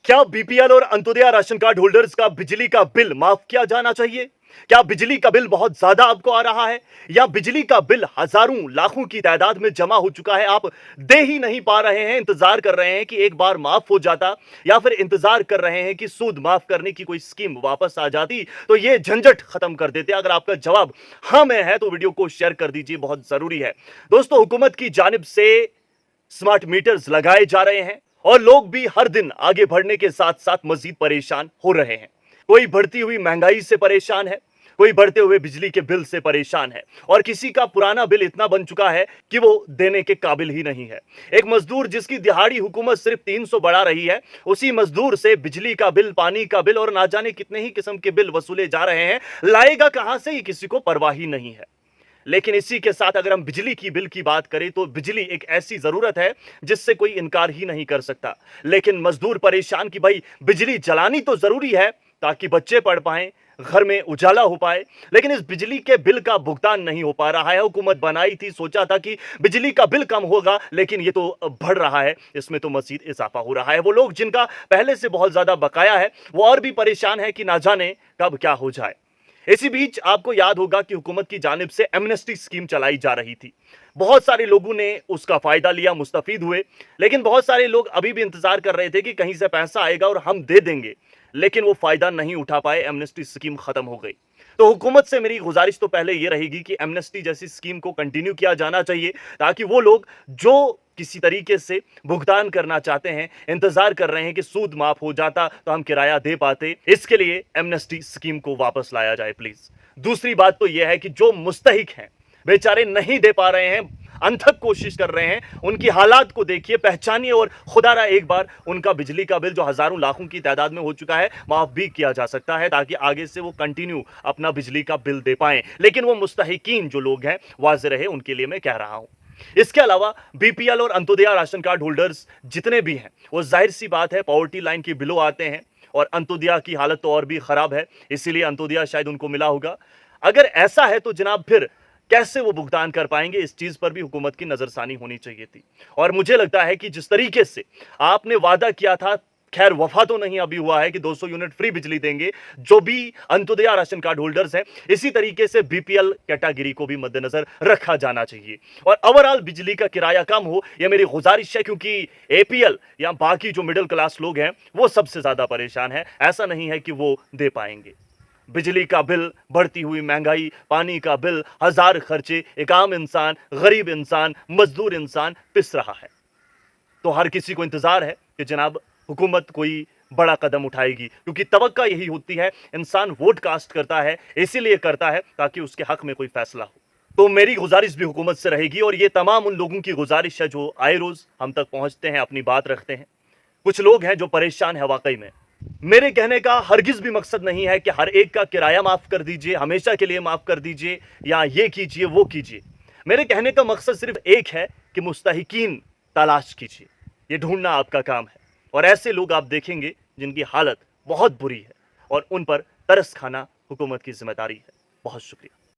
क्या बीपीएल और Antyodaya ration card holders का बिजली का बिल माफ किया जाना चाहिए? क्या बिजली का बिल बहुत ज्यादा आपको आ रहा है या बिजली का बिल हजारों लाखों की तादाद में जमा हो चुका है, आप दे ही नहीं पा रहे हैं, इंतजार कर रहे हैं कि एक बार माफ हो जाता, या फिर इंतजार कर रहे हैं कि सूद माफ करने की कोई स्कीम वापस आ जाती तो ये झंझट खत्म कर देते? अगर आपका जवाब हाँ में है तो वीडियो को शेयर कर दीजिए, बहुत जरूरी है। दोस्तों, हुकूमत की जानिब से स्मार्ट मीटर्स लगाए जा रहे हैं और लोग भी हर दिन आगे बढ़ने के साथ साथ मजीद परेशान हो रहे हैं। कोई बढ़ती हुई महंगाई से परेशान है, कोई बढ़ते हुए बिजली के बिल से परेशान है, और किसी का पुराना बिल इतना बन चुका है कि वो देने के काबिल ही नहीं है। एक मजदूर जिसकी दिहाड़ी हुकूमत सिर्फ 300 बढ़ा रही है, उसी मजदूर से बिजली का बिल, पानी का बिल और ना जाने कितने ही किस्म के बिल वसूले जा रहे हैं। लाएगा कहां से, ये किसी को परवाह ही नहीं है। लेकिन इसी के साथ अगर हम बिजली की बिल की बात करें तो बिजली एक ऐसी जरूरत है जिससे कोई इनकार ही नहीं कर सकता। लेकिन मजदूर परेशान कि भाई बिजली जलानी तो जरूरी है ताकि बच्चे पढ़ पाएं, घर में उजाला हो पाए, लेकिन इस बिजली के बिल का भुगतान नहीं हो पा रहा है। हुकूमत बनाई थी, सोचा था कि बिजली का बिल कम होगा, लेकिन ये तो बढ़ रहा है, इसमें तो मजीद इजाफा हो रहा है। वो लोग जिनका पहले से बहुत ज्यादा बकाया है वो और भी परेशान है कि ना जाने कब क्या हो जाए। इसी बीच आपको याद होगा कि हुकूमत की जानिब से एमनेस्टी स्कीम चलाई जा रही थी। बहुत सारे लोगों ने उसका फायदा लिया, मुस्तफीद हुए, लेकिन बहुत सारे लोग अभी भी इंतजार कर रहे थे कि कहीं से पैसा आएगा और हम दे देंगे, लेकिन वो फायदा नहीं उठा पाए। एमनेस्टी स्कीम खत्म हो गई। तो हुकूमत से मेरी गुजारिश तो पहले ये रहेगी कि एमनेस्टी जैसी स्कीम को कंटिन्यू किया जाना चाहिए, ताकि वो लोग जो किसी तरीके से भुगतान करना चाहते हैं, इंतजार कर रहे हैं कि सूद माफ हो जाता तो हम किराया दे पाते, इसके लिए एमनेस्टी स्कीम को वापस लाया जाए प्लीज। दूसरी बात तो यह है कि जो मुस्तहिक हैं, बेचारे नहीं दे पा रहे हैं, अनथक कोशिश कर रहे हैं, उनकी हालात को देखिए, पहचानिए और खुदारा एक बार उनका बिजली का बिल जो हजारों लाखों की तादाद में हो चुका है माफ भी किया जा सकता है, ताकि आगे से वो कंटिन्यू अपना बिजली का बिल दे पाएं। लेकिन वो मुस्तहिकीन जो लोग हैं वाज़ेह रहे, उनके लिए मैं कह रहा हूं। इसके अलावा बीपीएल और अंत्योदय राशन कार्ड होल्डर्स जितने भी हैं, वो जाहिर सी बात है पॉवर्टी लाइन के बिलो आते हैं, और अंत्योदय की हालत तो और भी खराब है, इसीलिए अंत्योदय शायद उनको मिला होगा। अगर ऐसा है तो जनाब फिर कैसे वो भुगतान कर पाएंगे, इस चीज पर भी हुकूमत की नजरसानी होनी चाहिए थी। और मुझे लगता है कि जिस तरीके से आपने वादा किया था, खैर वफा तो नहीं अभी हुआ है कि 200 यूनिट फ्री बिजली देंगे जो भी अंत्योदय राशन कार्ड होल्डर्स हैं, इसी तरीके से बीपीएल कैटेगरी को भी मद्देनजर रखा जाना चाहिए और ओवरऑल बिजली का किराया कम हो, यह मेरी गुजारिश है। क्योंकि एपीएल या बाकी जो मिडिल क्लास लोग हैं वो सबसे ज्यादा परेशान है। ऐसा नहीं है कि वो दे पाएंगे। बिजली का बिल, बढ़ती हुई महंगाई, पानी का बिल, हजार खर्चे, एक आम इंसान, गरीब इंसान, मजदूर इंसान पिस रहा है। तो हर किसी को इंतजार है कि जनाब हुकूमत कोई बड़ा कदम उठाएगी, क्योंकि तवक्का यही होती है। इंसान वोट कास्ट करता है इसीलिए करता है ताकि उसके हक में कोई फैसला हो। तो मेरी गुजारिश भी हुकूमत से रहेगी, और ये तमाम उन लोगों की गुजारिश है जो आए रोज हम तक पहुंचते हैं, अपनी बात रखते हैं। कुछ लोग हैं जो परेशान है वाकई में। मेरे कहने का हरगिज भी मकसद नहीं है कि हर एक का किराया माफ कर दीजिए, हमेशा के लिए माफ कर दीजिए, या ये कीजिए वो कीजिए। मेरे कहने का मकसद सिर्फ एक है कि मुस्तहिकीन तलाश कीजिए, ये ढूंढना आपका काम है। और ऐसे लोग आप देखेंगे जिनकी हालत बहुत बुरी है, और उन पर तरस खाना हुकूमत की जिम्मेदारी है। बहुत शुक्रिया।